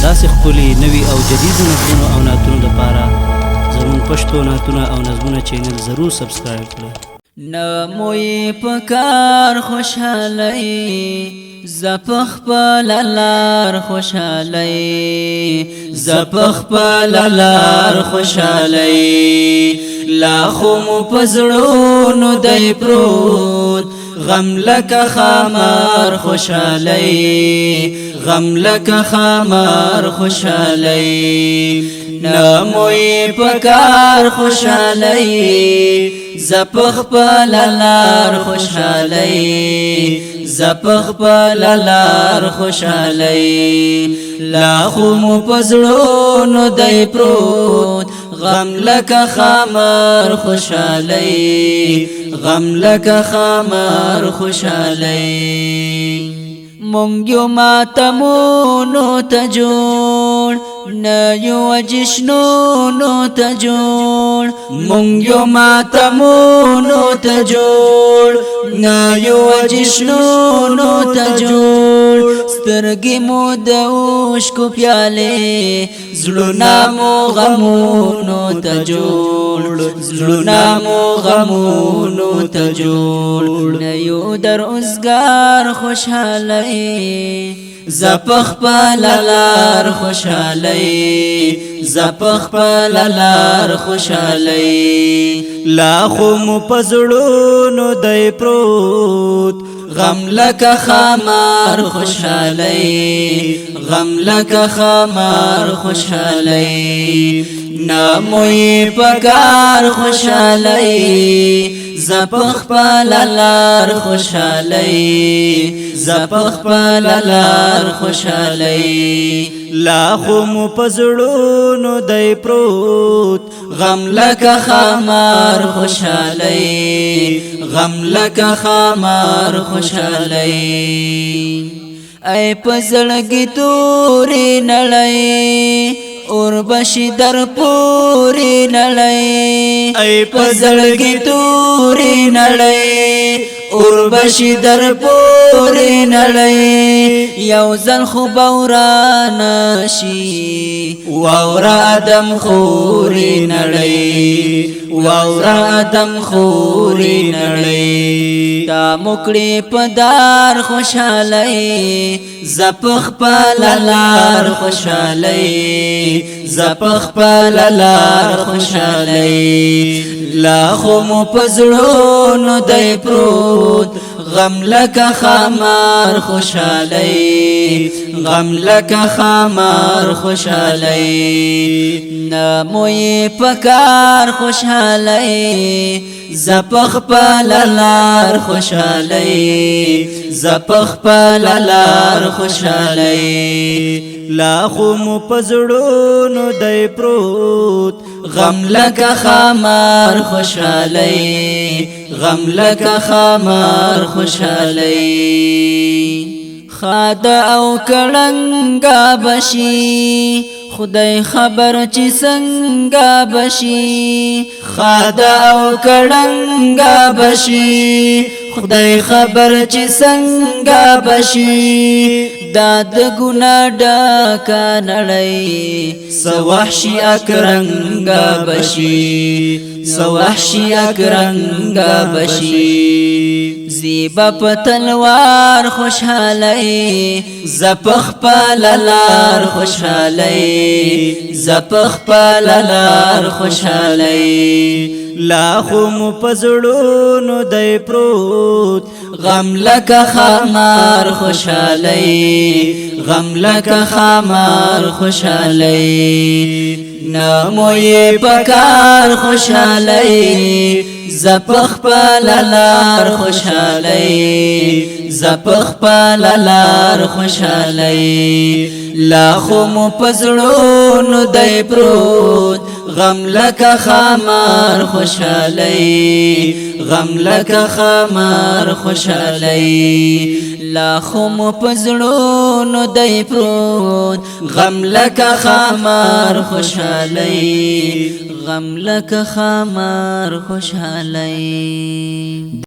داسې ښکلي نوي او جدیدو نظمونو او نعتونو دپاره زموږ پښتو نعتونه او نظمونه چینل ضرور سبسکرایب کړئ. نموی پکار خوشحالی زپخ پلالار خوشحالی زپخ پلالار خوشحالی لاخو مو پزړونو دای پروت غم لکه خمار خوشحالی غم لکه خمار خوشحالی نموی پکار خوشحالی زپخ پلالار خوشحالی زپخ پلالار خوشحالی لاخو مو پزړونو دای پروت غم لکه خمار خوشحالی غم لکه خمار خوشحالی مونږ یو ماتمونو ته جوړ نه یو جشنونو ته جوړ مونږ یو ماتمونو ته جوړ نه یو جشنونو ته جوړ سترګې مو د اوښکو پیالې زړونه مو غمونو ته جوړ زړونه مو غمونو ته جوړ نه یو در اوزګار خوشحالی زپخ پلالار خوشحالی زپخ پلالار خوشحالی لاخو مو پزړونو دای پروت غم لکه خمار خوشحالی غم لکه خمار خوشحالی نموی پکار خوشحالی زپخ پلالار خوشحالی زپخ پلالار خوشحالی لاخو مو پزړونو دای پروت غم لکه خمار خوشحالی غم لکه خمار خوشحالی ای پزړګي تورې نړۍ اور بشي در پوری نړۍ ای پزړګي تورې نړۍ اور بشي در پوری نړۍ یو ځل خو بوران شي واورا ادم خوري نړۍ واورا ادم خوري نړۍ تا مکړې پدار خوشحالی زپخ پلالار خوشحالی زپخ پلالار خوشحالی لاخو مو پزړونو دای پروت غم لکه خمار خوشحالی غم لکه خمار خوشحالی نموی پکار خوشحالی زپخ پلالار خوشحالی زپخ پلالار خوشحالی لاخو مو پزړونو دای پروت غم لکه خمار خوشحالی غم لکه خمار خوشحالی خاد او کړنګا بشي خدای خبر چې څنګه بشي خاد او کړنګا بشي خدای خبر چې څنګه بشي داد ګنا ډکا نړۍ سوحشي اکرنګا بشي سوحشي اکرنګا بشي زیبا پتلوار خوشحالی زپخ پلالار خوشحالی زپخ پلالار خوشحالی لاخو مو پزړونو دای پروت غم لکه خمار خوشحالی غم لکه خمار خوشحالی نموی پکار خوشحالی زپخ پلالار خوشحالی زپخ پلالار خوشحالی لاخو مو پزړونو دای پروت غم لکه خمار خوشحالی غم لکه خمار خوشحالی لاخو مو پزړونو دای پروت غم لکه خمار خوشحالی غم لکه خمار خوشحالی